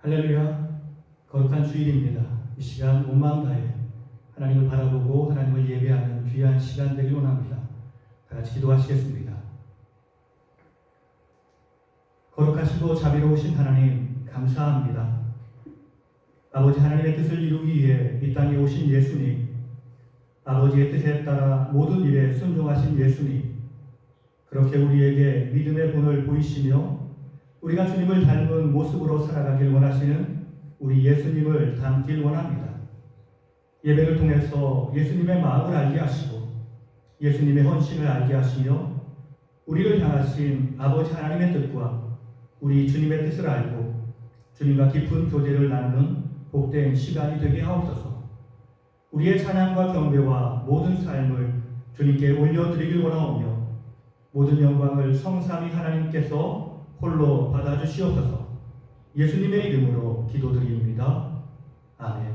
할렐루야, 거룩한 주일입니다. 이 시간 온 마음 다해 하나님을 바라보고 하나님을 예배하는 귀한 시간 되길 원합니다. 다 같이 기도하시겠습니다. 거룩하시고 자비로우신 하나님 감사합니다. 아버지 하나님의 뜻을 이루기 위해 이 땅에 오신 예수님, 아버지의 뜻에 따라 모든 일에 순종하신 예수님, 그렇게 우리에게 믿음의 본을 보이시며 우리가 주님을 닮은 모습으로 살아가길 원하시는 우리 예수님을 닮길 원합니다. 예배를 통해서 예수님의 마음을 알게 하시고 예수님의 헌신을 알게 하시며 우리를 향하신 아버지 하나님의 뜻과 우리 주님의 뜻을 알고 주님과 깊은 교제를 나누는 복된 시간이 되게 하옵소서. 우리의 찬양과 경배와 모든 삶을 주님께 올려드리길 원하오며 모든 영광을 성삼위 하나님께서 홀로 받아주시옵소서. 예수님의 이름으로 기도드립니다. 아멘.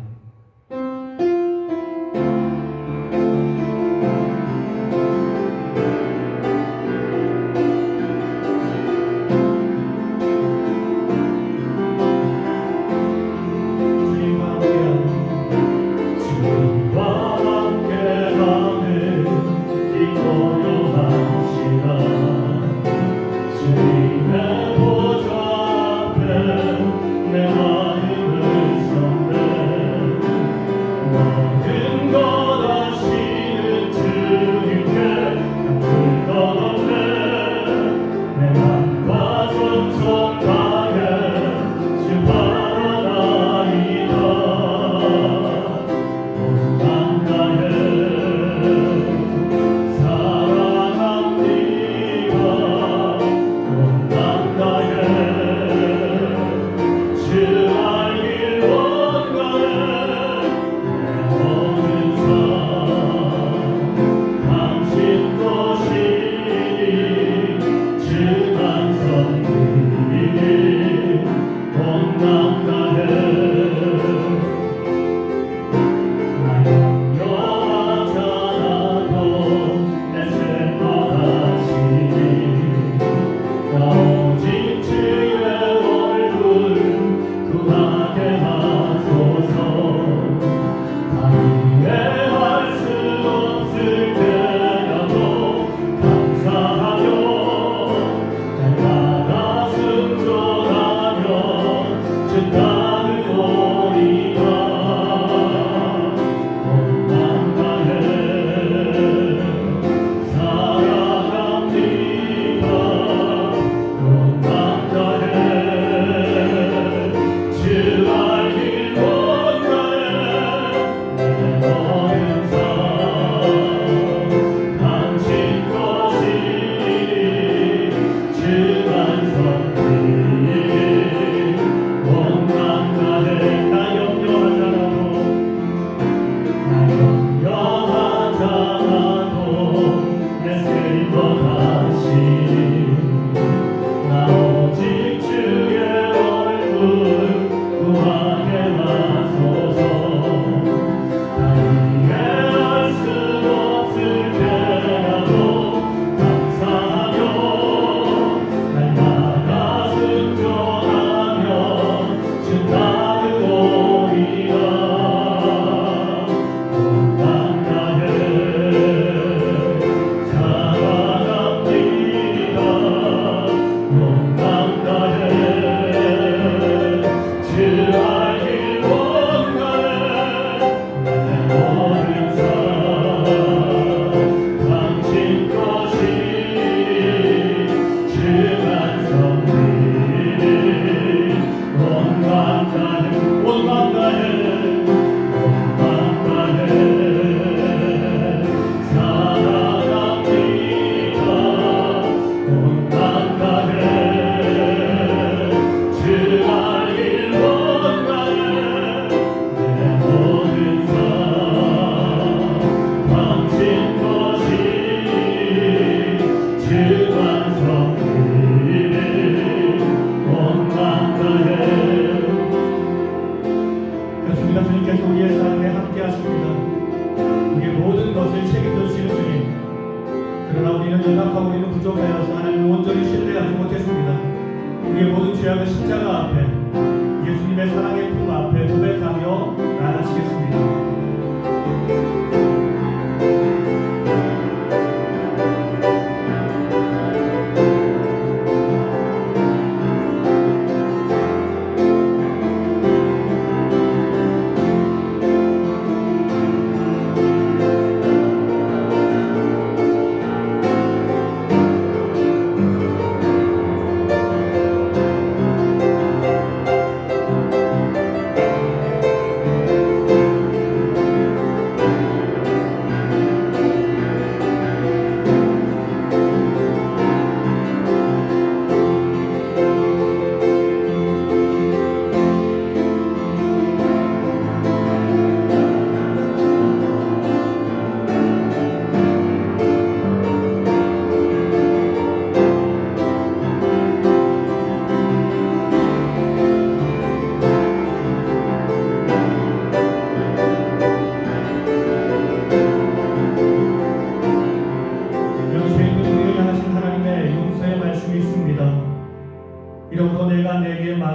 우리의 모든 죄악을 십자가 앞에 예수님의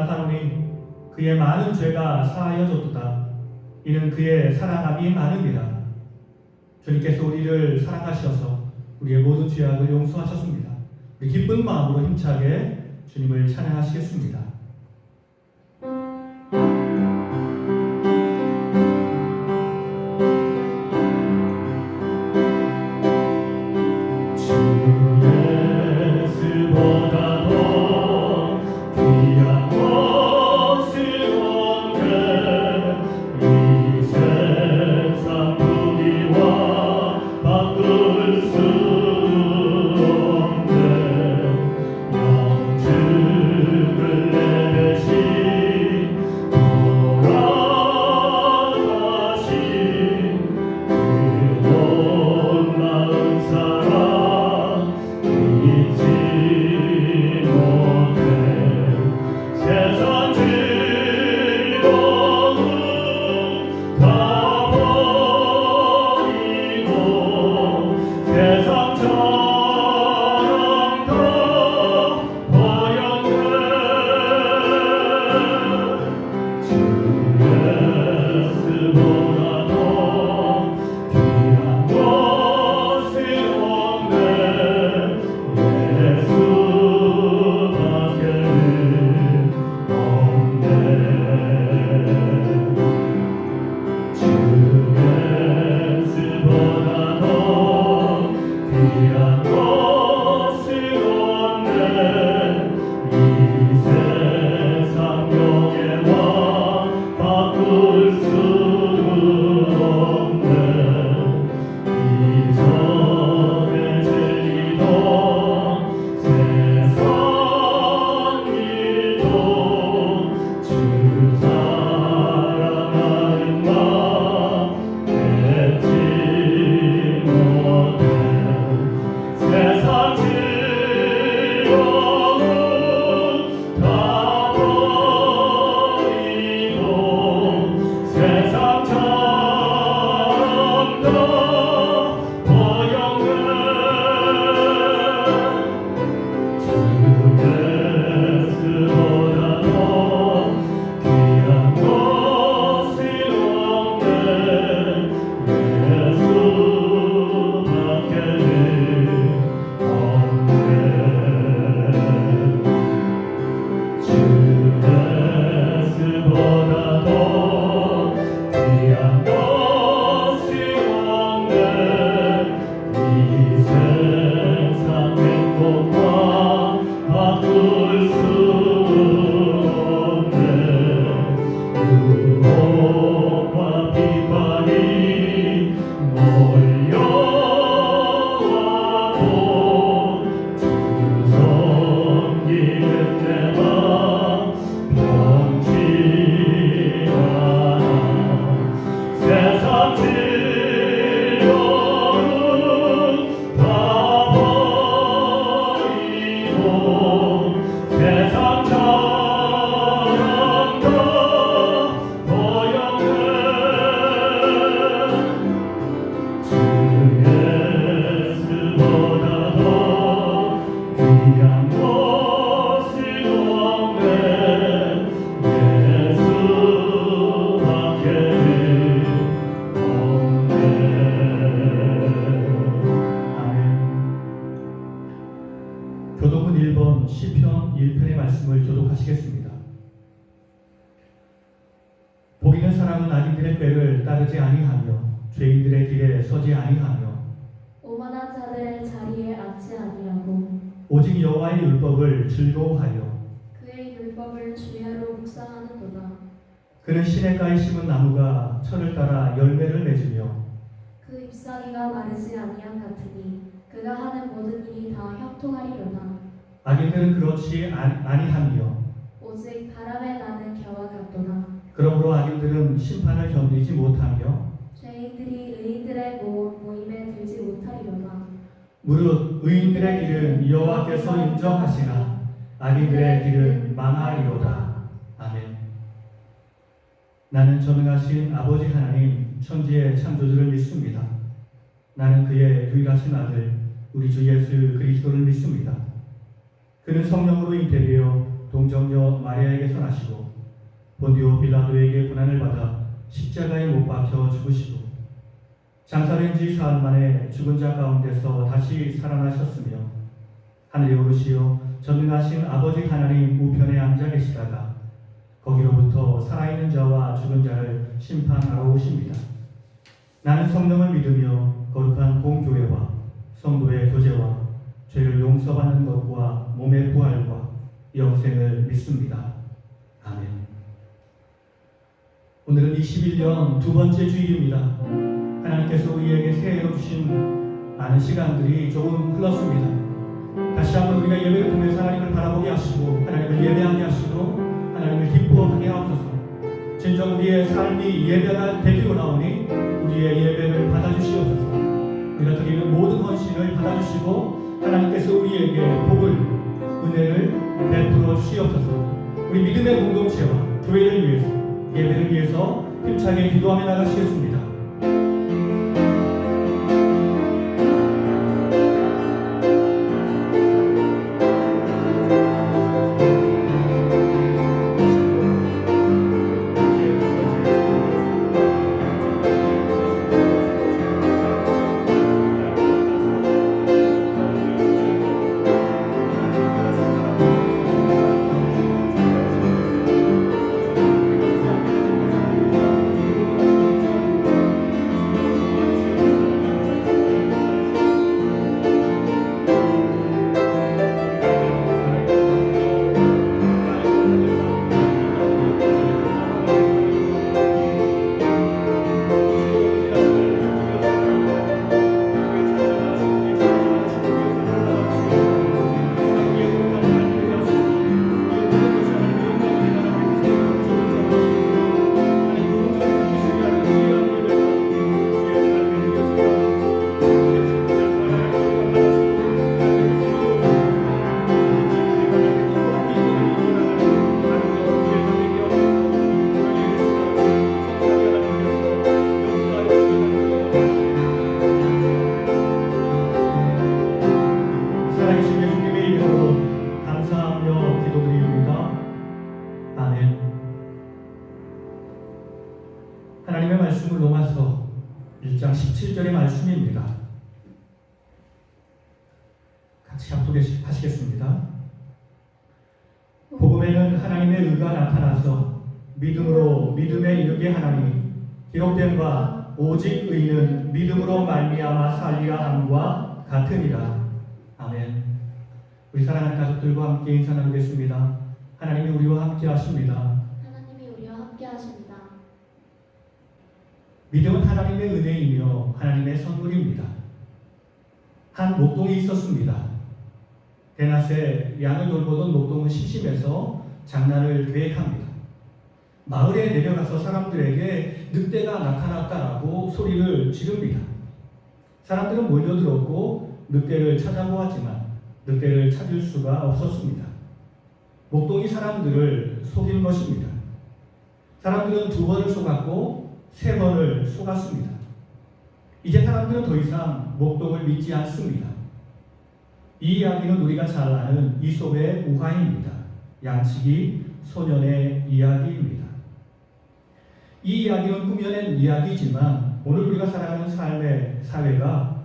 응답하노니 그의 많은 죄가 사하여졌도다. 이는 그의 사랑함이 많음이라. 주님께서 우리를 사랑하셔서 우리의 모든 죄악을 용서하셨습니다. 우리 기쁜 마음으로 힘차게 주님을 찬양하시겠습니다. 교독문 1번 시편 1편의 말씀을 교독하시겠습니다. 복 있는 사람은 악인들의 꾀를 따르지 아니하며 죄인들의 길에 서지 아니하며 오만한 자들의 자리에 앉지 아니하고 오직 여호와의 율법을 즐거워하여 그의 율법을 주야로 묵상하는도다. 그는 시냇가에 심은 나무가 철을 따라 열매를 맺으며 그 잎사귀가 마르지 아니함 같으니 그가 하는 모든 일이 다 형통하리로다. 악인들은 그렇지 아니하며 오직 바람에 나는 겨와 같도다. 그러므로 악인들은 심판을 견디지 못하며 죄인들이 의인들의 모임에 들지 못하리로다. 무릇 의인들의 길은 여호와께서 인정하시나 악인들의 길은 망하리로다. 아멘. 나는 전능하신 아버지 하나님 천지의 창조주를 믿습니다. 나는 그의 유일하신 아들 우리 주 예수 그리스도를 믿습니다. 그는 성령으로 잉태되어 동정녀 마리아에게서 나시고 본디오 빌라도에게 고난을 받아 십자가에 못 박혀 죽으시고 장사된 지 사흘 만에 죽은 자 가운데서 다시 살아나셨으며 하늘에 오르시어 전능하신 아버지 하나님 우편에 앉아 계시다가 거기로부터 살아있는 자와 죽은 자를 심판하러 오십니다. 나는 성령을 믿으며 거룩한 공교회와 성도의 교제와 죄를 용서받는 것과 몸의 부활과 영생을 믿습니다. 아멘. 오늘은 21년 두 번째 주일입니다. 하나님께서 우리에게 새해로 주신 많은 시간들이 조금 흘렀습니다. 다시 한번 우리가 예배를 통해서 하나님을 바라보게 하시고 하나님을 예배하게 하시고 하나님을 기뻐하게 하옵소서. 진정 우리의 삶이 예배가 되기로 나오니 우리의 예배를 받아주시옵소서. 우리가 드리는 모든 헌신을 받아주시고 하나님께서 우리에게 복을 은혜를 베풀어 주시옵소서. 우리 믿음의 공동체와 교회를 위해서 예배를 위해서 힘차게 기도하며 나가시겠습니다. 하나님의 말씀을 로마서 1장 17절의 말씀입니다. 같이 합독하시겠습니다. 복음에는 하나님의 의가 나타나서 믿음으로 믿음에 이르게 하나니 기록된 바 오직 의는 믿음으로 말미암아 살리라 함과 같으니라. 아멘. 우리 사랑하는 가족들과 함께 인사 나누겠습니다. 하나님이 우리와 함께 하십니다. 하나님이 우리와 함께 하십니다. 믿음은 하나님의 은혜이며 하나님의 선물입니다. 한 목동이 있었습니다. 대낮에 양을 돌보던 목동은 심심해서 장난을 계획합니다. 마을에 내려가서 사람들에게 늑대가 나타났다라고 소리를 지릅니다. 사람들은 몰려들었고 늑대를 찾아보았지만 늑대를 찾을 수가 없었습니다. 목동이 사람들을 속인 것입니다. 사람들은 2번을 속았고 3번을 속았습니다. 이제 사람들은 더 이상 목동을 믿지 않습니다. 이 이야기는 우리가 잘 아는 이솝의 우화입니다. 양치기 소년의 이야기입니다. 이 이야기는 꾸며낸 이야기지만 오늘 우리가 살아가는 삶의 사회가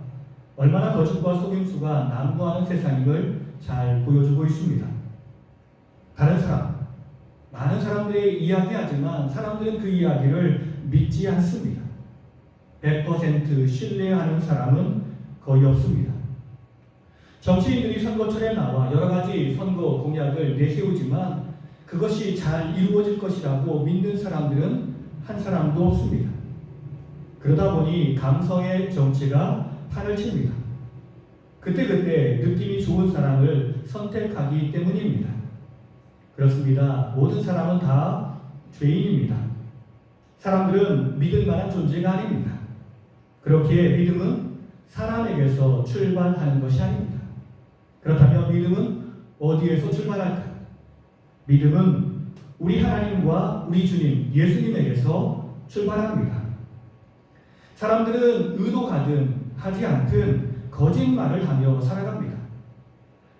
얼마나 거짓과 속임수가 난무하는 세상임을 잘 보여주고 있습니다. 다른 사람, 많은 사람들이 이야기하지만 사람들은 그 이야기를 믿지 않습니다. 100% 신뢰하는 사람은 거의 없습니다. 정치인들이 선거철에 나와 여러 가지 선거 공약을 내세우지만 그것이 잘 이루어질 것이라고 믿는 사람들은 한 사람도 없습니다. 그러다 보니 감성의 정치가 판을 칩니다. 그때그때 느낌이 좋은 사람을 선택하기 때문입니다. 그렇습니다. 모든 사람은 다 죄인입니다. 사람들은 믿을 만한 존재가 아닙니다. 그렇기에 믿음은 사람에게서 출발하는 것이 아닙니다. 그렇다면 믿음은 어디에서 출발할까요? 믿음은 우리 하나님과 우리 주님 예수님에게서 출발합니다. 사람들은 의도하든 하지 않든 거짓말을 하며 살아갑니다.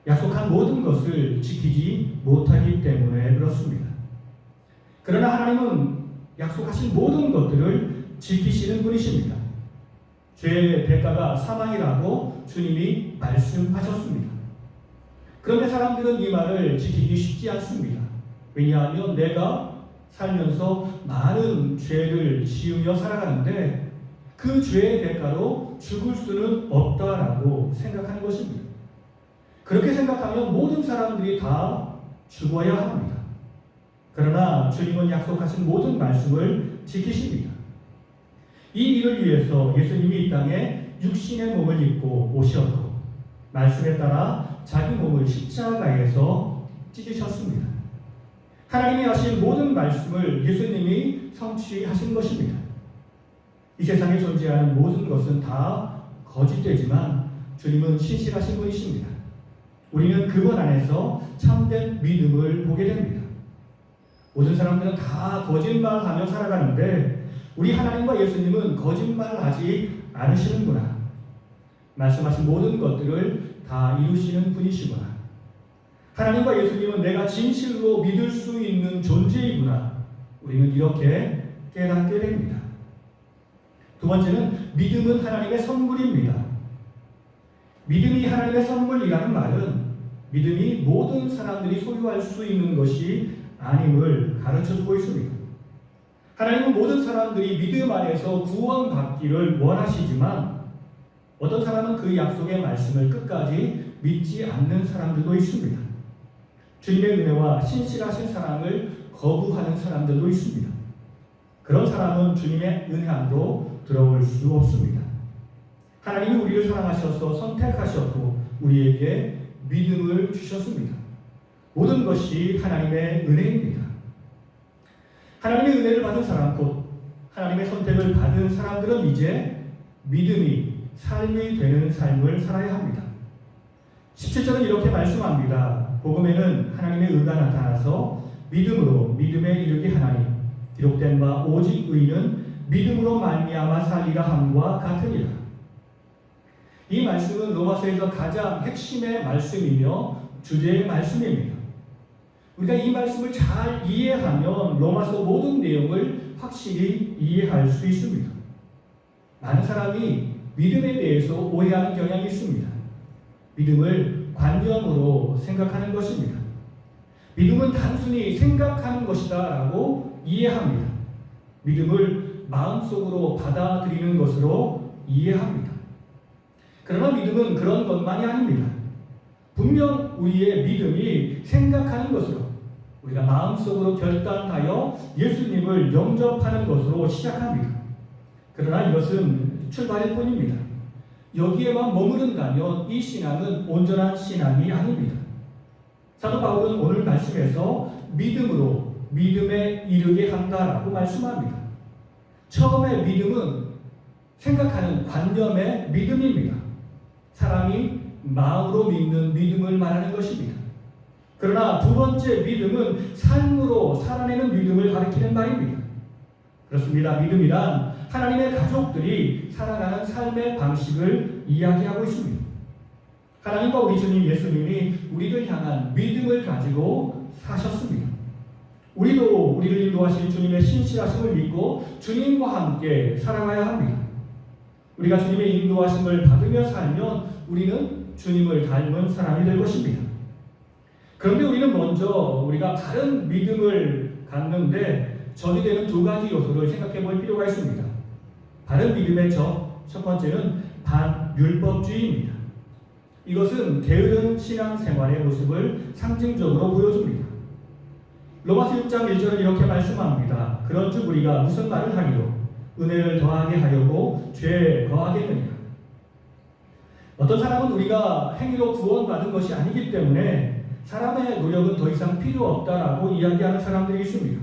약속한 모든 것을 지키지 못하기 때문에 그렇습니다. 그러나 하나님은 약속하신 모든 것들을 지키시는 분이십니다. 죄의 대가가 사망이라고 주님이 말씀하셨습니다. 그런데 사람들은 이 말을 지키기 쉽지 않습니다. 왜냐하면 내가 살면서 많은 죄를 지으며 살아가는데 그 죄의 대가로 죽을 수는 없다라고 생각하는 것입니다. 그렇게 생각하면 모든 사람들이 다 죽어야 합니다. 그러나 주님은 약속하신 모든 말씀을 지키십니다. 이 일을 위해서 예수님이 이 땅에 육신의 몸을 입고 오셨고 말씀에 따라 자기 몸을 십자가에서 찢으셨습니다. 하나님이 하신 모든 말씀을 예수님이 성취하신 것입니다. 이 세상에 존재하는 모든 것은 다 거짓되지만 주님은 신실하신 분이십니다. 우리는 그분 안에서 참된 믿음을 보게 됩니다. 모든 사람들은 다 거짓말하며 살아가는데 우리 하나님과 예수님은 거짓말하지 않으시는구나. 말씀하신 모든 것들을 다 이루시는 분이시구나. 하나님과 예수님은 내가 진실로 믿을 수 있는 존재이구나. 우리는 이렇게 깨닫게 됩니다. 두 번째는 믿음은 하나님의 선물입니다. 믿음이 하나님의 선물이라는 말은 믿음이 모든 사람들이 소유할 수 있는 것이 아님을 가르쳐주고 있습니다. 하나님은 모든 사람들이 믿음 안에서 구원받기를 원하시지만 어떤 사람은 그 약속의 말씀을 끝까지 믿지 않는 사람들도 있습니다. 주님의 은혜와 신실하신 사랑을 거부하는 사람들도 있습니다. 그런 사람은 주님의 은혜 안으로 들어올 수 없습니다. 하나님이 우리를 사랑하셔서 선택하셨고 우리에게 믿음을 주셨습니다. 모든 것이 하나님의 은혜입니다. 하나님의 은혜를 받은 사람, 곧 하나님의 선택을 받은 사람들은 이제 믿음이 삶이 되는 삶을 살아야 합니다. 17절은 이렇게 말씀합니다. 복음에는 하나님의 의가 나타나서 믿음으로 믿음에 이르게 하나니 기록된 바 오직 의는 믿음으로 말미암아 살리라 함과 같으니라. 이 말씀은 로마서에서 가장 핵심의 말씀이며 주제의 말씀입니다. 우리가 이 말씀을 잘 이해하면 로마서 모든 내용을 확실히 이해할 수 있습니다. 많은 사람이 믿음에 대해서 오해하는 경향이 있습니다. 믿음을 관념으로 생각하는 것입니다. 믿음은 단순히 생각하는 것이다 라고 이해합니다. 믿음을 마음속으로 받아들이는 것으로 이해합니다. 그러나 믿음은 그런 것만이 아닙니다. 분명 우리의 믿음이 생각하는 것으로 우리가 마음속으로 결단하여 예수님을 영접하는 것으로 시작합니다. 그러나 이것은 출발일 뿐입니다. 여기에만 머무른다면 이 신앙은 온전한 신앙이 아닙니다. 사도 바울은 오늘 말씀에서 믿음으로 믿음에 이르게 한다라고 말씀합니다. 처음에 믿음은 생각하는 관념의 믿음입니다. 사람이 마음으로 믿는 믿음을 말하는 것입니다. 그러나 두 번째 믿음은 삶으로 살아내는 믿음을 가리키는 말입니다. 그렇습니다. 믿음이란 하나님의 가족들이 살아가는 삶의 방식을 이야기하고 있습니다. 하나님과 우리 주님 예수님이 우리를 향한 믿음을 가지고 사셨습니다. 우리도 우리를 인도하신 주님의 신실하심을 믿고 주님과 함께 살아가야 합니다. 우리가 주님의 인도하심을 받으며 살면 우리는 주님을 닮은 사람이 될 것입니다. 그런데 우리는 먼저 우리가 바른 믿음을 갖는데 적이 되는 두 가지 요소를 생각해 볼 필요가 있습니다. 바른 믿음의 첫 번째는 반율법주의입니다. 이것은 게으른 신앙생활의 모습을 상징적으로 보여줍니다. 로마서 6장 1절은 이렇게 말씀합니다. 그런즉 우리가 무슨 말을 하리요? 은혜를 더하게 하려고 죄에 거하겠느냐? 어떤 사람은 우리가 행위로 구원받은 것이 아니기 때문에 사람의 노력은 더 이상 필요 없다라고 이야기하는 사람들이 있습니다.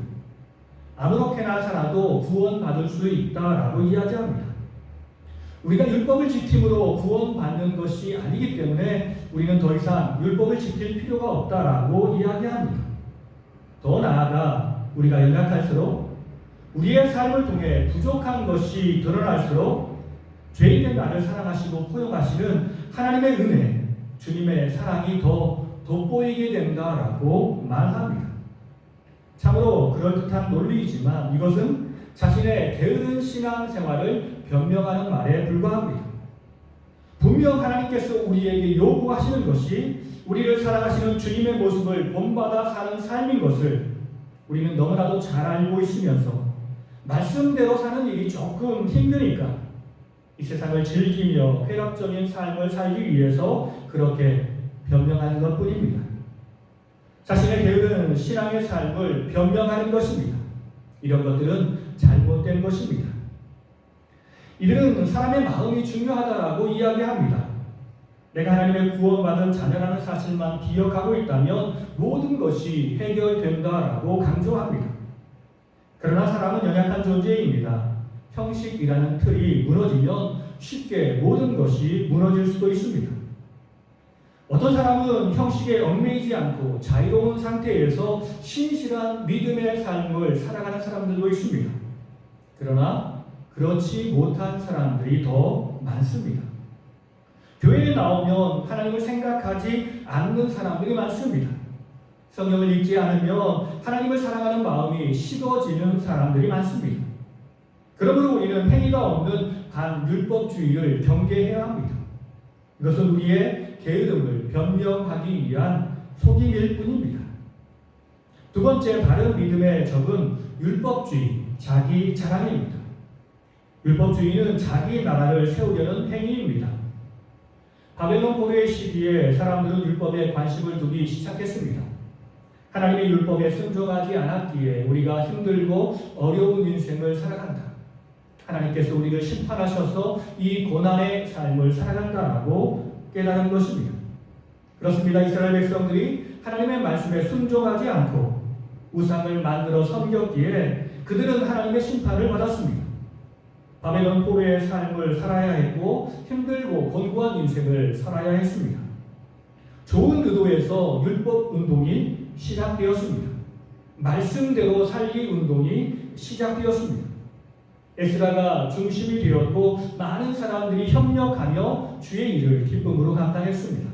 아무렇게나 살아도 구원받을 수 있다라고 이야기합니다. 우리가 율법을 지킴으로 구원받는 것이 아니기 때문에 우리는 더 이상 율법을 지킬 필요가 없다라고 이야기합니다. 더 나아가 우리가 연약할수록 우리의 삶을 통해 부족한 것이 드러날수록 죄인된 나를 사랑하시고 포용하시는 하나님의 은혜, 주님의 사랑이 더 돋보이게 된다라고 말합니다. 참으로 그럴듯한 논리이지만 이것은 자신의 게으른 신앙생활을 변명하는 말에 불과합니다. 분명 하나님께서 우리에게 요구하시는 것이 우리를 사랑하시는 주님의 모습을 본받아 사는 삶인 것을 우리는 너무나도 잘 알고 있으면서 말씀대로 사는 일이 조금 힘드니까 이 세상을 즐기며 쾌락적인 삶을 살기 위해서 그렇게 변명하는 것뿐입니다. 자신의 게으른 신앙의 삶을 변명하는 것입니다. 이런 것들은 잘못된 것입니다. 이들은 사람의 마음이 중요하다라고 이야기합니다. 내가 하나님의 구원받은 자녀라는 사실만 기억하고 있다면 모든 것이 해결된다라고 강조합니다. 그러나 사람은 연약한 존재입니다. 형식이라는 틀이 무너지면 쉽게 모든 것이 무너질 수도 있습니다. 어떤 사람은 형식에 얽매이지 않고 자유로운 상태에서 신실한 믿음의 삶을 살아가는 사람들도 있습니다. 그러나 그렇지 못한 사람들이 더 많습니다. 교회에 나오면 하나님을 생각하지 않는 사람들이 많습니다. 성경을 읽지 않으면 하나님을 사랑하는 마음이 식어지는 사람들이 많습니다. 그러므로 우리는 행위가 없는 반율법주의를 경계해야 합니다. 이것은 우리의 게으름을 변명하기 위한 속임일 뿐입니다. 두 번째 바른 믿음의 적은 율법주의, 자기 자랑입니다. 율법주의는 자기 나라를 세우려는 행위입니다. 바벨론 포로의 시기에 사람들은 율법에 관심을 두기 시작했습니다. 하나님의 율법에 순종하지 않았기에 우리가 힘들고 어려운 인생을 살아간다. 하나님께서 우리를 심판하셔서 이 고난의 삶을 살아간다라고 깨달은 것입니다. 그렇습니다. 이스라엘 백성들이 하나님의 말씀에 순종하지 않고 우상을 만들어 섬겼기에 그들은 하나님의 심판을 받았습니다. 바벨론 포로의 삶을 살아야 했고 힘들고 곤고한 인생을 살아야 했습니다. 좋은 의도에서 율법 운동이 시작되었습니다. 말씀대로 살기 운동이 시작되었습니다. 에스라가 중심이 되었고 많은 사람들이 협력하며 주의 일을 기쁨으로 감당했습니다.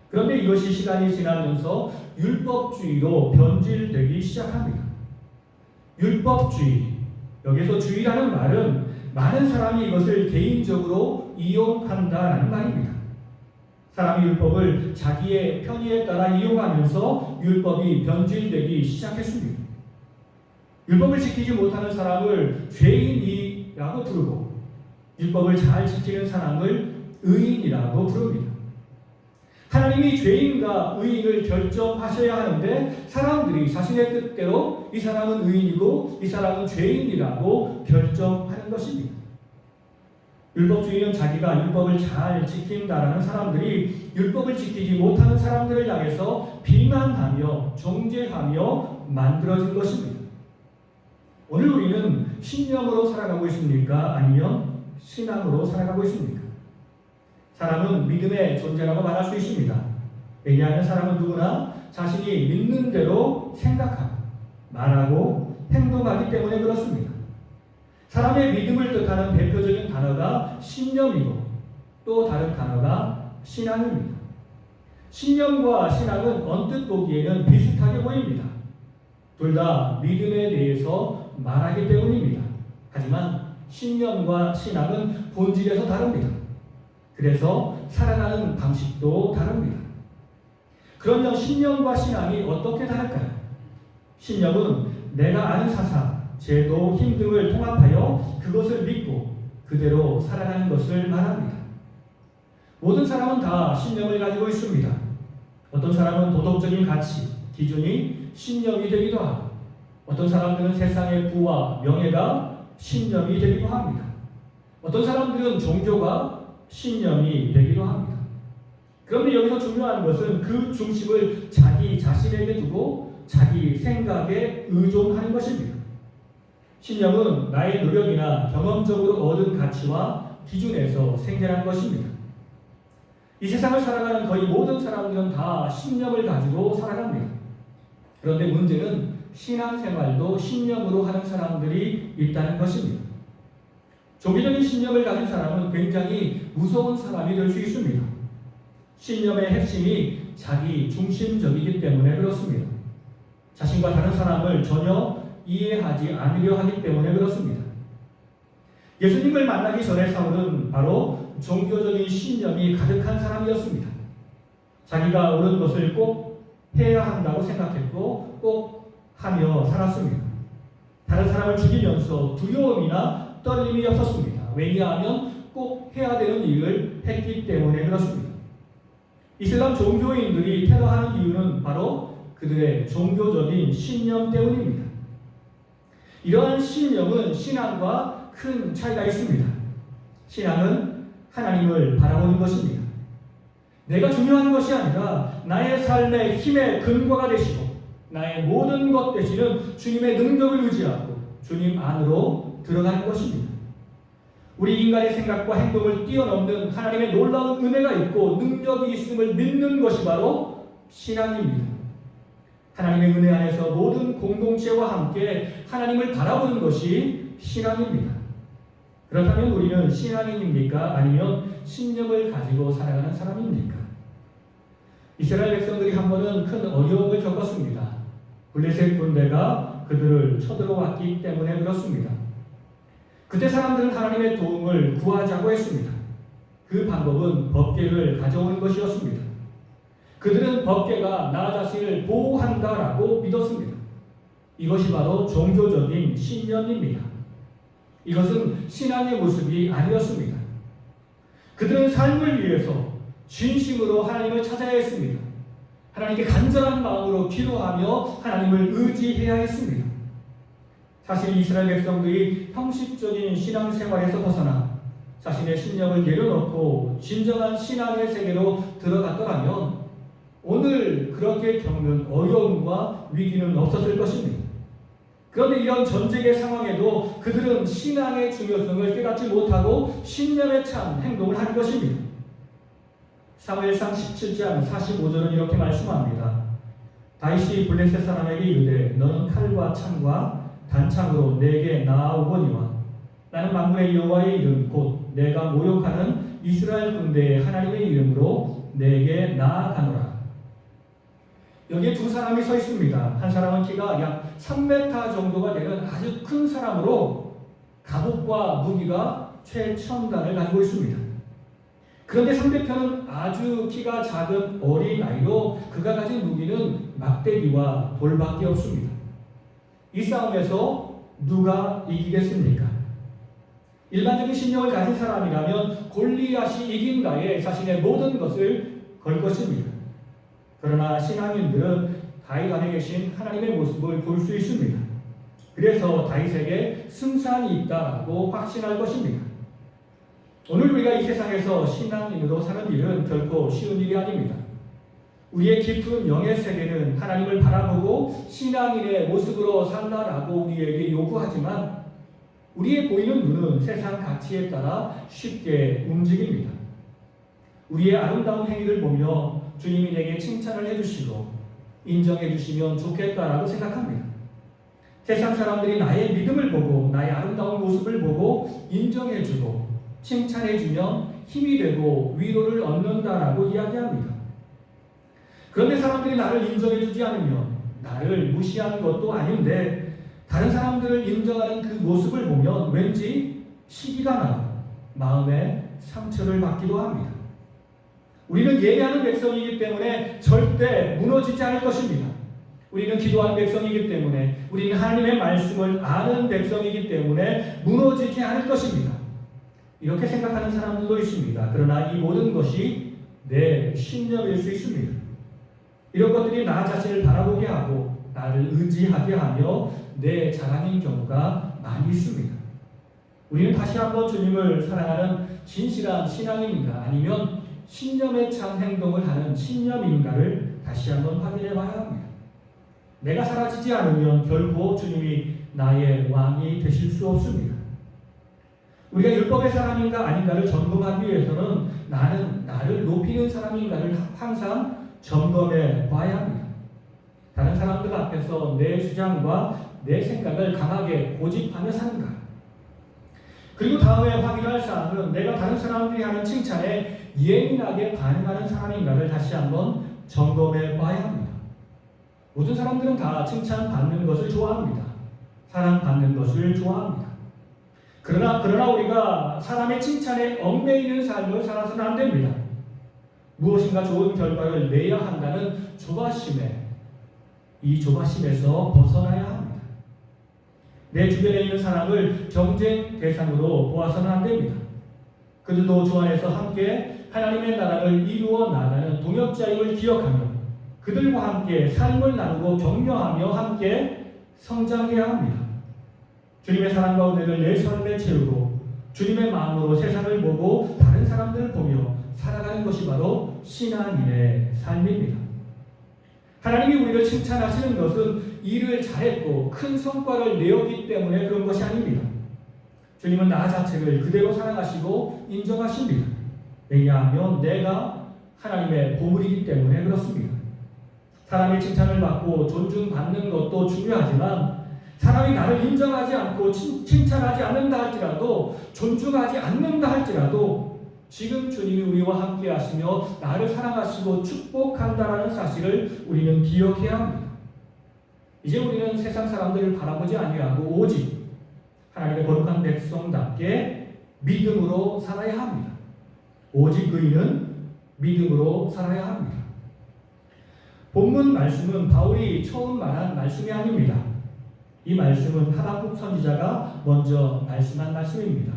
그런데 이것이 시간이 지나면서 율법주의로 변질되기 시작합니다. 율법주의, 여기서 주의라는 말은 많은 사람이 이것을 개인적으로 이용한다라는 말입니다. 사람이 율법을 자기의 편의에 따라 이용하면서 율법이 변질되기 시작했습니다. 율법을 지키지 못하는 사람을 죄인이라고 부르고 율법을 잘 지키는 사람을 의인이라고 부릅니다. 하나님이 죄인과 의인을 결정하셔야 하는데 사람들이 자신의 뜻대로 이 사람은 의인이고 이 사람은 죄인이라고 결정하는 것입니다. 율법주의는 자기가 율법을 잘 지킨다라는 사람들이 율법을 지키지 못하는 사람들을 향해서 비난하며 정죄하며 만들어진 것입니다. 오늘 우리는 신념으로 살아가고 있습니까? 아니면 신앙으로 살아가고 있습니까? 사람은 믿음의 존재라고 말할 수 있습니다. 왜냐하면 사람은 누구나 자신이 믿는 대로 생각하고 말하고 행동하기 때문에 그렇습니다. 사람의 믿음을 뜻하는 대표적인 단어가 신념이고 또 다른 단어가 신앙입니다. 신념과 신앙은 언뜻 보기에는 비슷하게 보입니다. 둘 다 믿음에 대해서 말하기 때문입니다. 하지만 신념과 신앙은 본질에서 다릅니다. 그래서 살아가는 방식도 다릅니다. 그러면 신념과 신앙이 어떻게 다를까요? 신념은 내가 아는 사상, 제도, 힘 등을 통합하여 그것을 믿고 그대로 살아가는 것을 말합니다. 모든 사람은 다 신념을 가지고 있습니다. 어떤 사람은 도덕적인 가치, 기준이 신념이 되기도 하고 어떤 사람들은 세상의 부와 명예가 신념이 되기도 합니다. 어떤 사람들은 종교가 신념이 되기도 합니다. 그런데 여기서 중요한 것은 그 중심을 자기 자신에게 두고 자기 생각에 의존하는 것입니다. 신념은 나의 노력이나 경험적으로 얻은 가치와 기준에서 생겨난 것입니다. 이 세상을 살아가는 거의 모든 사람들은 다 신념을 가지고 살아갑니다. 그런데 문제는 신앙생활도 신념으로 하는 사람들이 있다는 것입니다. 종교적인 신념을 가진 사람은 굉장히 무서운 사람이 될 수 있습니다. 신념의 핵심이 자기 중심적이기 때문에 그렇습니다. 자신과 다른 사람을 전혀 이해하지 않으려 하기 때문에 그렇습니다. 예수님을 만나기 전에 사울은 바로 종교적인 신념이 가득한 사람이었습니다. 자기가 옳은 것을 꼭 해야 한다고 생각했고 꼭 하며 살았습니다. 다른 사람을 죽이면서 두려움이나 떨림이 없었습니다. 왜냐하면 꼭 해야 되는 일을 했기 때문에 그렇습니다. 이슬람 종교인들이 테러하는 이유는 바로 그들의 종교적인 신념 때문입니다. 이러한 신념은 신앙과 큰 차이가 있습니다. 신앙은 하나님을 바라보는 것입니다. 내가 중요한 것이 아니라 나의 삶의 힘의 근거가 되시고 나의 모든 것 되시는 주님의 능력을 의지하고 주님 안으로 들어가는 것입니다. 우리 인간의 생각과 행동을 뛰어넘는 하나님의 놀라운 은혜가 있고 능력이 있음을 믿는 것이 바로 신앙입니다. 하나님의 은혜 안에서 모든 공동체와 함께 하나님을 바라보는 것이 신앙입니다. 그렇다면 우리는 신앙인입니까? 아니면 신념을 가지고 살아가는 사람입니까? 이스라엘 백성들이 한 번은 큰 어려움을 겪었습니다. 블레셋 군대가 그들을 쳐들어왔기 때문에 그렇습니다. 그때 사람들은 하나님의 도움을 구하자고 했습니다. 그 방법은 법궤를 가져오는 것이었습니다. 그들은 법궤가 나 자신을 보호한다라고 믿었습니다. 이것이 바로 종교적인 신념입니다. 이것은 신앙의 모습이 아니었습니다. 그들은 삶을 위해서 진심으로 하나님을 찾아야 했습니다. 하나님께 간절한 마음으로 기도하며 하나님을 의지해야 했습니다. 사실 이스라엘 백성들이 형식적인 신앙생활에서 벗어나 자신의 신념을 내려놓고 진정한 신앙의 세계로 들어갔더라면 오늘 그렇게 겪는 어려움과 위기는 없었을 것입니다. 그런데 이런 전쟁의 상황에도 그들은 신앙의 중요성을 깨닫지 못하고 신념에 찬 행동을 한 것입니다. 사무엘상 17장 45절은 이렇게 말씀합니다. 다윗이 블레셋 사람에게 이르되 너는 칼과 창과 단창으로 내게 나아오거니와 나는 만군의 여호와의 이름 곧 내가 모욕하는 이스라엘 군대의 하나님의 이름으로 내게 나아가노라. 여기에 두 사람이 서 있습니다. 한 사람은 키가 약 3m 정도가 되는 아주 큰 사람으로 갑옷과 무기가 최첨단을 가지고 있습니다. 그런데 상대편은 아주 키가 작은 어린아이로 그가 가진 무기는 막대기와 돌밖에 없습니다. 이 싸움에서 누가 이기겠습니까? 일반적인 신념을 가진 사람이라면 골리앗이 이긴다에 자신의 모든 것을 걸 것입니다. 그러나 신앙인들은 다윗 안에 계신 하나님의 모습을 볼 수 있습니다. 그래서 다윗에게 승산이 있다고 확신할 것입니다. 오늘 우리가 이 세상에서 신앙인으로 사는 일은 결코 쉬운 일이 아닙니다. 우리의 깊은 영의 세계는 하나님을 바라보고 신앙인의 모습으로 살라라고 우리에게 요구하지만 우리의 보이는 눈은 세상 가치에 따라 쉽게 움직입니다. 우리의 아름다운 행위를 보며 주님이 내게 칭찬을 해주시고 인정해 주시면 좋겠다라고 생각합니다. 세상 사람들이 나의 믿음을 보고 나의 아름다운 모습을 보고 인정해주고 칭찬해주면 힘이 되고 위로를 얻는다라고 이야기합니다. 그런데 사람들이 나를 인정해주지 않으면 나를 무시하는 것도 아닌데 다른 사람들을 인정하는 그 모습을 보면 왠지 시기가 나고 마음에 상처를 받기도 합니다. 우리는 예배하는 백성이기 때문에 절대 무너지지 않을 것입니다. 우리는 기도하는 백성이기 때문에 우리는 하나님의 말씀을 아는 백성이기 때문에 무너지지 않을 것입니다. 이렇게 생각하는 사람들도 있습니다. 그러나 이 모든 것이 내 신념일 수 있습니다. 이런 것들이 나 자신을 바라보게 하고 나를 의지하게 하며 내 자랑인 경우가 많이 있습니다. 우리는 다시 한번 주님을 사랑하는 진실한 신앙인인가 아니면 신념에 찬 행동을 하는 신념인가를 다시 한번 확인해 봐야 합니다. 내가 사라지지 않으면 결코 주님이 나의 왕이 되실 수 없습니다. 우리가 율법의 사람인가 아닌가를 점검하기 위해서는 나는 나를 높이는 사람인가를 항상 점검해 봐야 합니다. 다른 사람들 앞에서 내 주장과 내 생각을 강하게 고집하며 사는가? 그리고 다음에 확인할 사항은 내가 다른 사람들이 하는 칭찬에 예민하게 반응하는 사람인가를 다시 한번 점검해 봐야 합니다. 모든 사람들은 다 칭찬받는 것을 좋아합니다. 사랑받는 것을 좋아합니다. 그러나 우리가 사람의 칭찬에 얽매이는 삶을 살아서는 안 됩니다. 무엇인가 좋은 결과를 내야 한다는 이 조바심에서 벗어나야 합니다. 내 주변에 있는 사람을 경쟁 대상으로 보아서는 안 됩니다. 그들도 주 안에서 함께 하나님의 나라를 이루어 나가는 동역자임을 기억하며 그들과 함께 삶을 나누고 격려하며 함께 성장해야 합니다. 주님의 사랑과 은혜를 내 삶에 채우고 주님의 마음으로 세상을 보고 다른 사람들을 보며 살아가는 것이 바로 신앙인의 삶입니다. 하나님이 우리를 칭찬하시는 것은 일을 잘했고 큰 성과를 내었기 때문에 그런 것이 아닙니다. 주님은 나 자체를 그대로 사랑하시고 인정하십니다. 왜냐하면 내가 하나님의 보물이기 때문에 그렇습니다. 사람의 칭찬을 받고 존중받는 것도 중요하지만 사람이 나를 인정하지 않고 칭찬하지 않는다 할지라도 존중하지 않는다 할지라도 지금 주님이 우리와 함께 하시며 나를 사랑하시고 축복한다라는 사실을 우리는 기억해야 합니다. 이제 우리는 세상 사람들을 바라보지 아니하고 오직 하나님의 거룩한 백성답게 믿음으로 살아야 합니다. 오직 의인은 믿음으로 살아야 합니다. 본문 말씀은 바울이 처음 말한 말씀이 아닙니다. 이 말씀은 하박국 선지자가 먼저 말씀한 말씀입니다.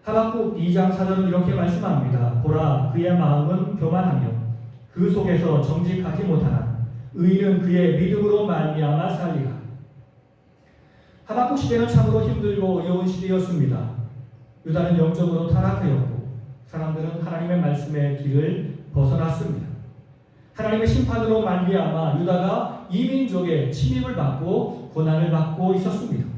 하박국 2장 4절은 이렇게 말씀합니다. 보라, 그의 마음은 교만하며 그 속에서 정직하지 못하나 의인은 그의 믿음으로 말미암아 살리라. 하박국 시대는 참으로 힘들고 어려운 시대였습니다. 유다는 영적으로 타락하였고 사람들은 하나님의 말씀의 길을 벗어났습니다. 하나님의 심판으로 말미암아 유다가 이민족의 침입을 받고 고난을 받고 있었습니다.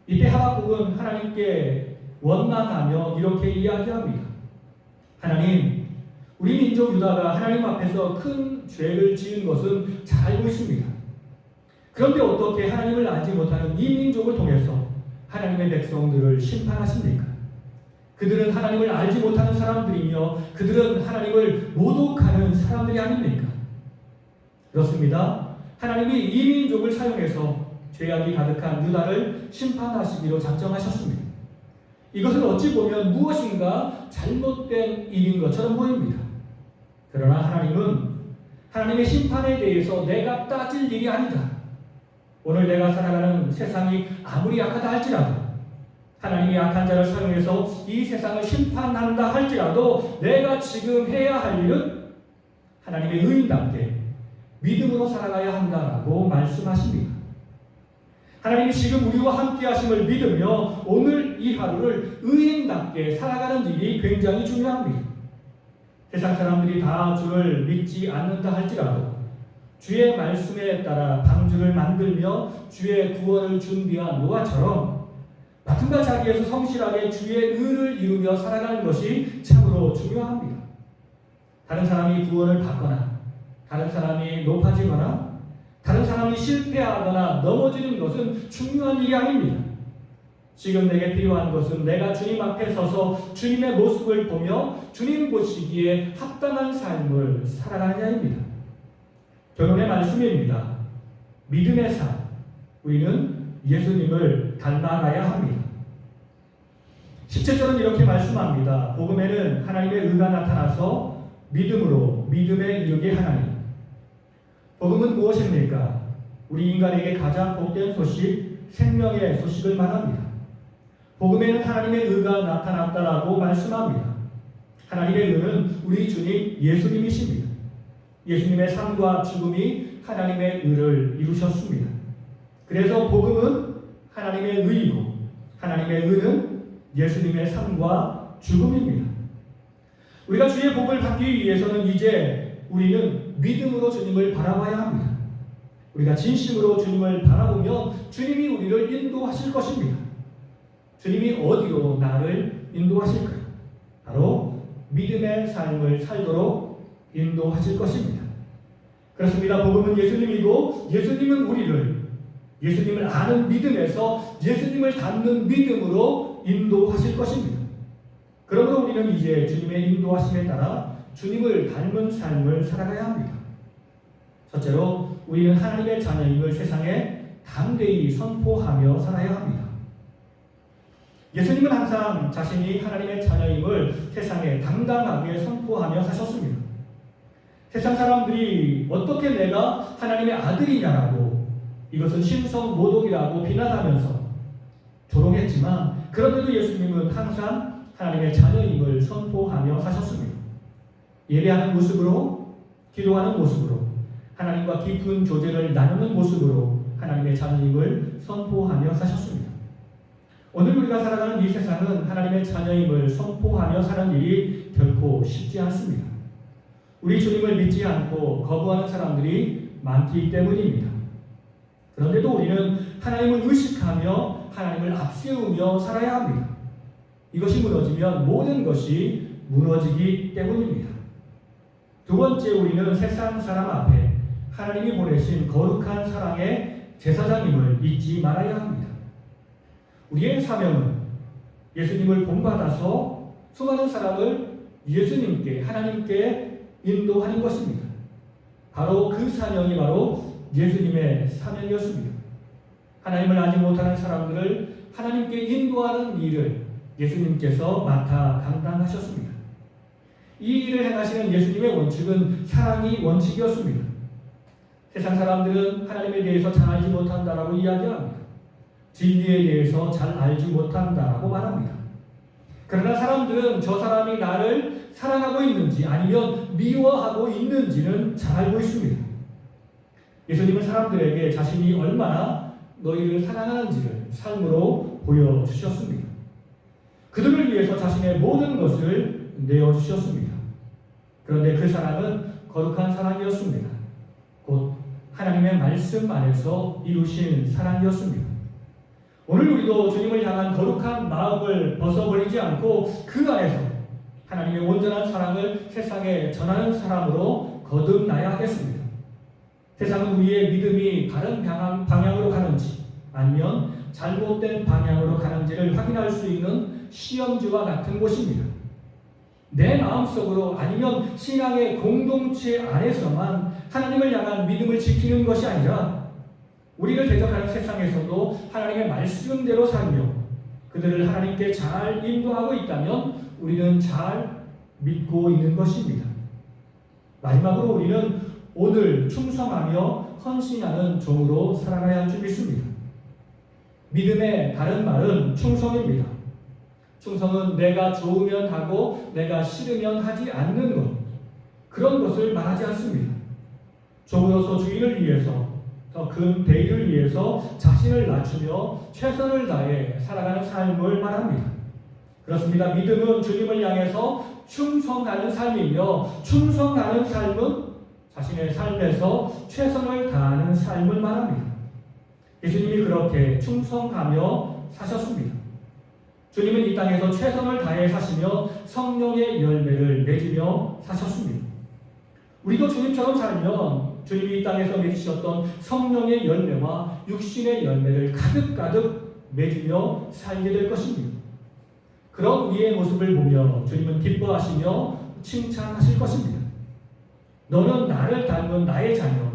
이때 하박국은 하나님께 원망하며 이렇게 이야기합니다. 하나님, 우리 민족 유다가 하나님 앞에서 큰 죄를 지은 것은 잘 알고 있습니다. 그런데 어떻게 하나님을 알지 못하는 이 민족을 통해서 하나님의 백성들을 심판하십니까? 그들은 하나님을 알지 못하는 사람들이며 그들은 하나님을 모독하는 사람들이 아닙니까? 그렇습니다. 하나님이 이 민족을 사용해서 죄악이 가득한 유다를 심판하시기로 작정하셨습니다. 이것은 어찌 보면 무엇인가 잘못된 일인 것처럼 보입니다. 그러나 하나님은 하나님의 심판에 대해서 내가 따질 일이 아니다. 오늘 내가 살아가는 세상이 아무리 약하다 할지라도 하나님이 약한 자를 사용해서 이 세상을 심판한다 할지라도 내가 지금 해야 할 일은 하나님의 의인답게 믿음으로 살아가야 한다라고 말씀하십니다. 하나님이 지금 우리와 함께 하심을 믿으며 오늘 이 하루를 의인답게 살아가는 일이 굉장히 중요합니다. 세상 사람들이 다 주를 믿지 않는다 할지라도 주의 말씀에 따라 방주를 만들며 주의 구원을 준비한 노아처럼 맡은 자리에서 성실하게 주의 의를 이루며 살아가는 것이 참으로 중요합니다. 다른 사람이 구원을 받거나 다른 사람이 높아지거나 다른 사람이 실패하거나 넘어지는 것은 중요한 일이 아닙니다. 지금 내게 필요한 것은 내가 주님 앞에 서서 주님의 모습을 보며 주님 보시기에 합당한 삶을 살아가느냐입니다. 결론의 말씀입니다. 믿음의 삶, 우리는 예수님을 닮아가야 합니다. 17절은 이렇게 말씀합니다. 복음에는 하나님의 의가 나타나서 믿음으로 믿음에 이르게 하나니. 복음은 무엇입니까? 우리 인간에게 가장 복된 소식, 생명의 소식을 말합니다. 복음에는 하나님의 의가 나타났다라고 말씀합니다. 하나님의 의는 우리 주님 예수님이십니다. 예수님의 삶과 죽음이 하나님의 의를 이루셨습니다. 그래서 복음은 하나님의 의이고 하나님의 의는 예수님의 삶과 죽음입니다. 우리가 주의 복을 받기 위해서는 이제 우리는 믿음으로 주님을 바라봐야 합니다. 우리가 진심으로 주님을 바라보면 주님이 우리를 인도하실 것입니다. 주님이 어디로 나를 인도하실까요? 바로 믿음의 삶을 살도록 인도하실 것입니다. 그렇습니다. 복음은 예수님이고 예수님은 우리를 예수님을 아는 믿음에서 예수님을 닮는 믿음으로 인도하실 것입니다. 그러므로 우리는 이제 주님의 인도하심에 따라 주님을 닮은 삶을 살아가야 합니다. 첫째로 우리는 하나님의 자녀임을 세상에 담대히 선포하며 살아야 합니다. 예수님은 항상 자신이 하나님의 자녀임을 세상에 당당하게 선포하며 사셨습니다. 세상 사람들이 어떻게 내가 하나님의 아들이냐라고 이것은 신성모독이라고 비난하면서 조롱했지만 그런데도 예수님은 항상 하나님의 자녀임을 선포하며 사셨습니다. 예배하는 모습으로, 기도하는 모습으로, 하나님과 깊은 교제를 나누는 모습으로 하나님의 자녀임을 선포하며 사셨습니다. 오늘 우리가 살아가는 이 세상은 하나님의 자녀임을 선포하며 사는 일이 결코 쉽지 않습니다. 우리 주님을 믿지 않고 거부하는 사람들이 많기 때문입니다. 그런데도 우리는 하나님을 의식하며 하나님을 앞세우며 살아야 합니다. 이것이 무너지면 모든 것이 무너지기 때문입니다. 두 번째, 우리는 세상 사람 앞에 하나님이 보내신 거룩한 사랑의 제사장임을 잊지 말아야 합니다. 우리의 사명은 예수님을 본받아서 수많은 사람을 예수님께, 하나님께 인도하는 것입니다. 바로 그 사명이 바로 예수님의 사명이었습니다. 하나님을 알지 못하는 사람들을 하나님께 인도하는 일을 예수님께서 맡아 감당하셨습니다. 이 일을 행하시는 예수님의 원칙은 사랑이 원칙이었습니다. 세상 사람들은 하나님에 대해서 잘 알지 못한다라고 이야기합니다. 진리에 대해서 잘 알지 못한다라고 말합니다. 그러나 사람들은 저 사람이 나를 사랑하고 있는지 아니면 미워하고 있는지는 잘 알고 있습니다. 예수님은 사람들에게 자신이 얼마나 너희를 사랑하는지를 삶으로 보여주셨습니다. 그들을 위해서 자신의 모든 것을 내어주셨습니다. 그런데 그 사랑은 거룩한 사랑이었습니다. 곧 하나님의 말씀 안에서 이루신 사랑이었습니다. 오늘 우리도 주님을 향한 거룩한 마음을 벗어버리지 않고 그 안에서 하나님의 온전한 사랑을 세상에 전하는 사람으로 거듭나야 하겠습니다. 세상은 우리의 믿음이 바른 방향으로 가는지 아니면 잘못된 방향으로 가는지를 확인할 수 있는 시험지와 같은 곳입니다. 내 마음속으로 아니면 신앙의 공동체 안에서만 하나님을 향한 믿음을 지키는 것이 아니라 우리를 대적하는 세상에서도 하나님의 말씀대로 살며 그들을 하나님께 잘 인도하고 있다면 우리는 잘 믿고 있는 것입니다. 마지막으로 우리는 오늘 충성하며 헌신하는 종으로 살아가야 할 줄 믿습니다. 믿음의 다른 말은 충성입니다. 충성은 내가 좋으면 하고 내가 싫으면 하지 않는 것, 그런 것을 말하지 않습니다. 종으로서 주인을 위해서 더 큰 대의를 위해서 자신을 낮추며 최선을 다해 살아가는 삶을 말합니다. 그렇습니다. 믿음은 주님을 향해서 충성하는 삶이며 충성하는 삶은 자신의 삶에서 최선을 다하는 삶을 말합니다. 예수님이 그렇게 충성하며 사셨습니다. 주님은 이 땅에서 최선을 다해 사시며 성령의 열매를 맺으며 사셨습니다. 우리도 주님처럼 살면 주님이 이 땅에서 맺으셨던 성령의 열매와 육신의 열매를 가득가득 맺으며 살게 될 것입니다. 그런 우리의 모습을 보며 주님은 기뻐하시며 칭찬하실 것입니다. 너는 나를 닮은 나의 자녀,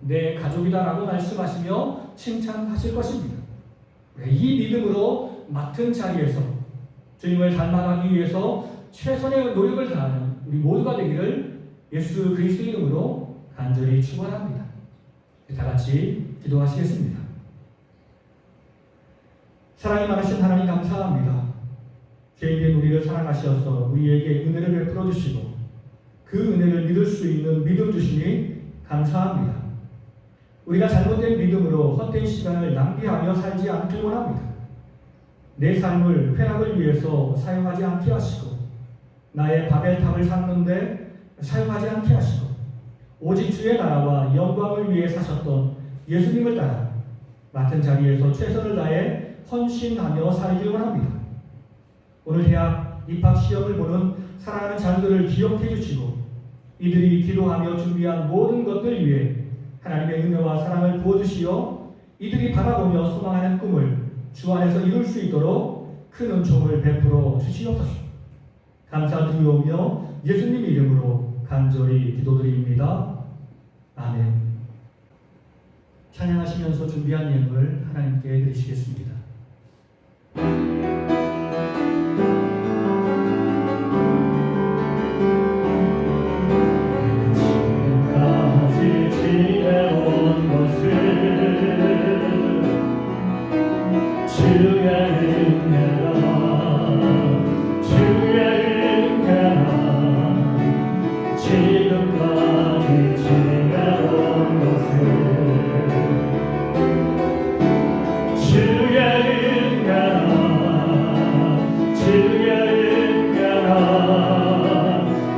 내 가족이다라고 말씀하시며 칭찬하실 것입니다. 이 믿음으로 맡은 자리에서 주님을 닮아가기 위해서 최선의 노력을 다하는 우리 모두가 되기를 예수 그리스도 이름으로 간절히 축원합니다. 다 같이 기도하시겠습니다. 사랑이 많으신 하나님 감사합니다. 죄인된 우리를 사랑하셔서 우리에게 은혜를 베풀어 주시고 그 은혜를 믿을 수 있는 믿음 주시니 감사합니다. 우리가 잘못된 믿음으로 헛된 시간을 낭비하며 살지 않길 원합니다. 내 삶을 회락을 위해서 사용하지 않게 하시고 나의 바벨탑을 쌓는데 사용하지 않게 하시고 오직 주의 나라와 영광을 위해 사셨던 예수님을 따라 맡은 자리에서 최선을 다해 헌신하며 살길 원합니다. 오늘 대학 입학 시험을 보는 사랑하는 자녀들을 기억해 주시고 이들이 기도하며 준비한 모든 것들 위해 하나님의 은혜와 사랑을 부어주시어 이들이 바라보며 소망하는 꿈을 주 안에서 이룰 수 있도록 큰 은총을 베풀어 주시옵소서. 감사드리오며 예수님 이름으로 간절히 기도드립니다. 아멘. 찬양하시면서 준비한 예물 하나님께 드리시겠습니다. 지금까지 지내온 것을 주의 은혜라 지금까지 지내온 것을 주의 은혜라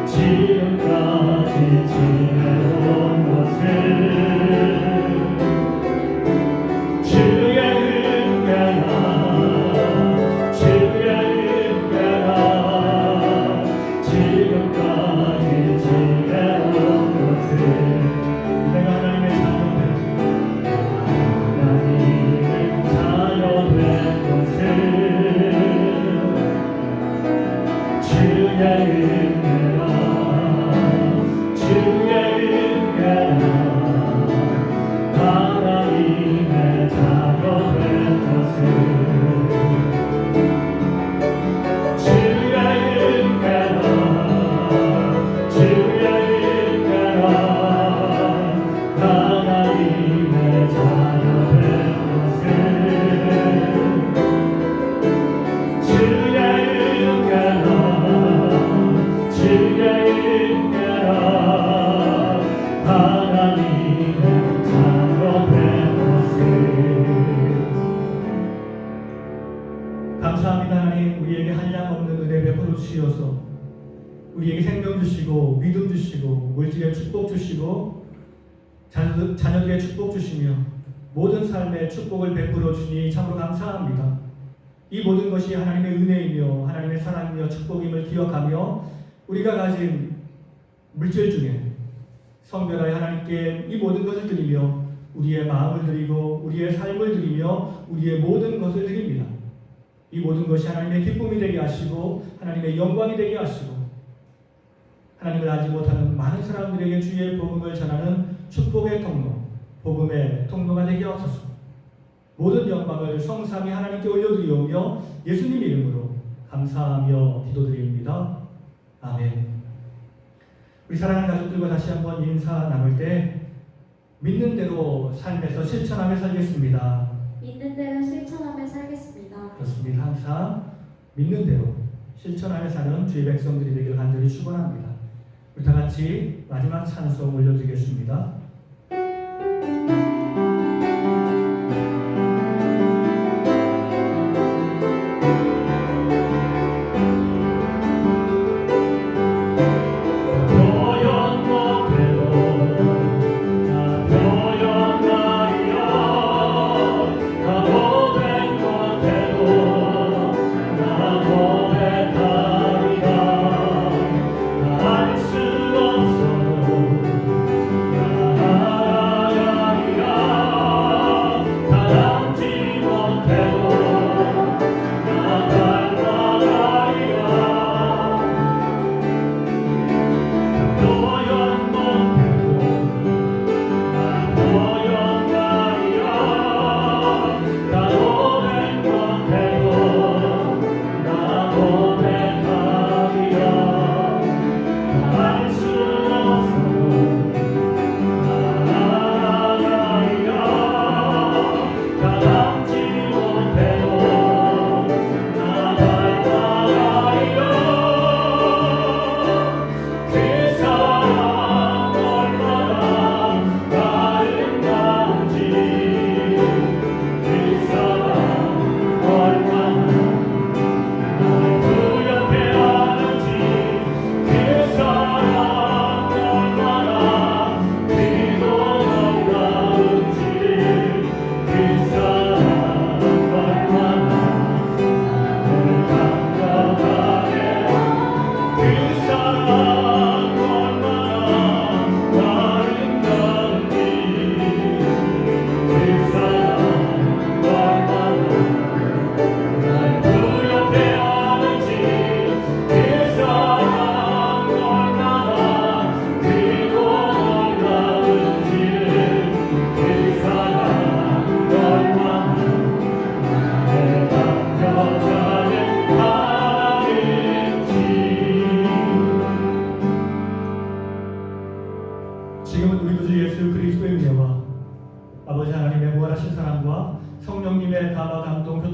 지금까지 지내온 것을 주의 은혜라 지금까지 지내온 것을 내가 하나님의 자녀 된 것을 주의 은혜라 하나님의 자녀 된 것을 감사합니다. 하나님, 우리에게 한량없는 은혜 베풀어 주시어서 우리에게 생명 주시고 믿음 주시고 물질의 축복 주시고 자녀들의 축복 주시며 모든 삶의 축복을 베풀어 주니 참으로 감사합니다. 이 모든 것이 하나님의 은혜이며 하나님의 사랑이며 축복임을 기억하며 우리가 가진 물질 중에 성별하여 하나님께 이 모든 것을 드리며 우리의 마음을 드리고 우리의 삶을 드리며 우리의 모든 것을 드립니다. 이 모든 것이 하나님의 기쁨이 되게 하시고 하나님의 영광이 되게 하시고 하나님을 알지 못하는 많은 사람들에게 주의 복음을 전하는 축복의 통로, 복음의 통로가 되게 하옵소서. 모든 영광을 성삼위 하나님께 올려드리오며 예수님 이름으로 감사하며 기도드립니다. 아멘. 우리 사랑하는 가족들과 다시 한번 인사 나눌 때 믿는 대로 삶에서 실천하며 살겠습니다. 믿는 대로 실천하며 살겠습니다. 그렇습니다. 항상 믿는 대로 실천하며 사는 주의 백성들이 되기를 간절히 축원합니다. 우리 다 같이 마지막 찬송 올려드리겠습니다. 나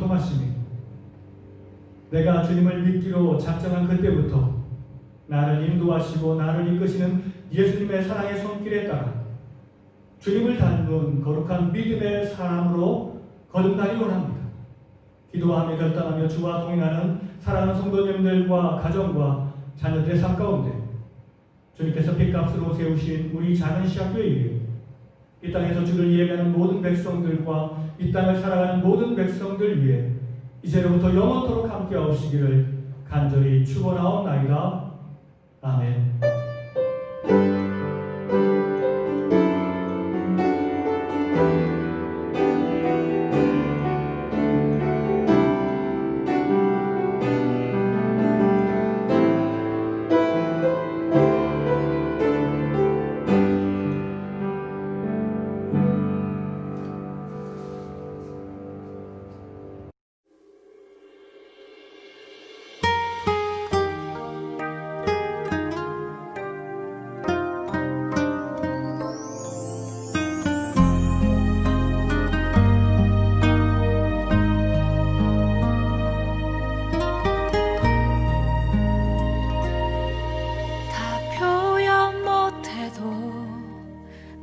고통하시니 내가 주님을 믿기로 작정한 그때부터 나를 인도하시고 나를 이끄시는 예수님의 사랑의 손길에 따라 주님을 닮은 거룩한 믿음의 사람으로 거듭나기 원합니다. 기도하며 결단하며 주와 동행하는 사랑하는 성도님들과 가정과 자녀들의 삶 가운데 주님께서 핏값으로 세우신 우리 작은 시학교에 위해 이 땅에서 주를 예배하는 모든 백성들과 이 땅을 살아가는 모든 백성들 위해 이제로부터 영원토록 함께 하시기를 간절히 축원하옵나이다. 아멘.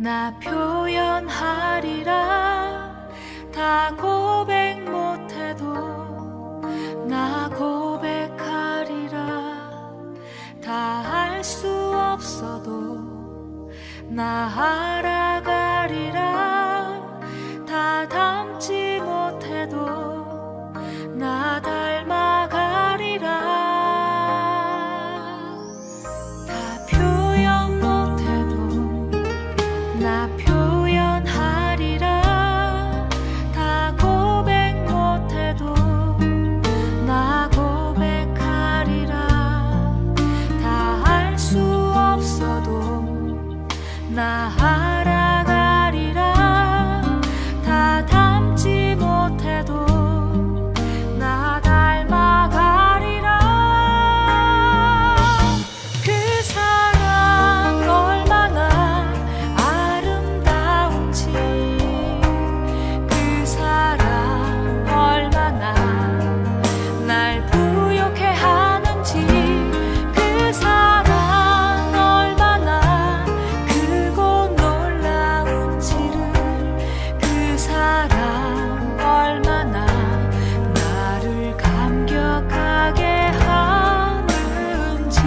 나 표현하리라. 다 고백 못해도 나 고백하리라. 다 할 수 없어도 나 알아가리라. 다 닮지 못해도 나 닮아가리라. 나 표현하리라. 다 고백 못해도 나 고백하리라. 다 할 수 없어도 나 알아가리라. 다 닮지 못해도 나 닮아가리라. 그 사랑 얼마나 아름다운지, 그 사랑 얼마나 날 부욕해 하는지, 그 사랑 얼마나 크고 놀라운지를, 그 사랑 얼마나 나를 감격하게 하는지.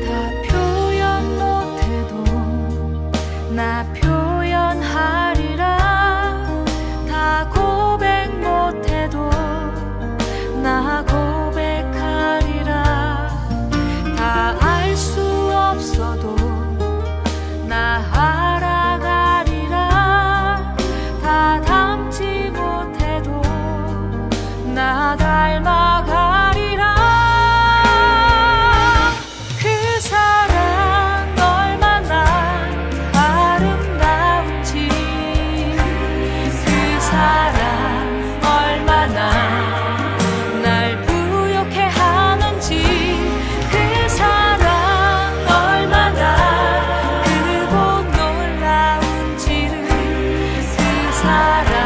다 표현 못해도 나 표현하리라. 다 고백 못해도 나 고백하리라. 다 알 수 없어도 나 알아가리라. 다 닮지 못해도 나 닮아가리라. 그 사랑 얼마나 아름다운지, 그 사랑 얼마나 날 부욕해 하는지, 그 사랑 얼마나 크고 놀라운지를, 그 사랑